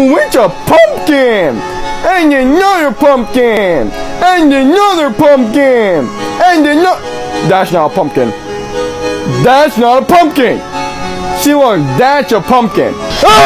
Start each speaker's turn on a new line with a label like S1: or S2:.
S1: Ooh, it's a pumpkin! And another pumpkin! And another pumpkin! And another... That's not a pumpkin. That's not a pumpkin! See, look, that's a pumpkin. Ah!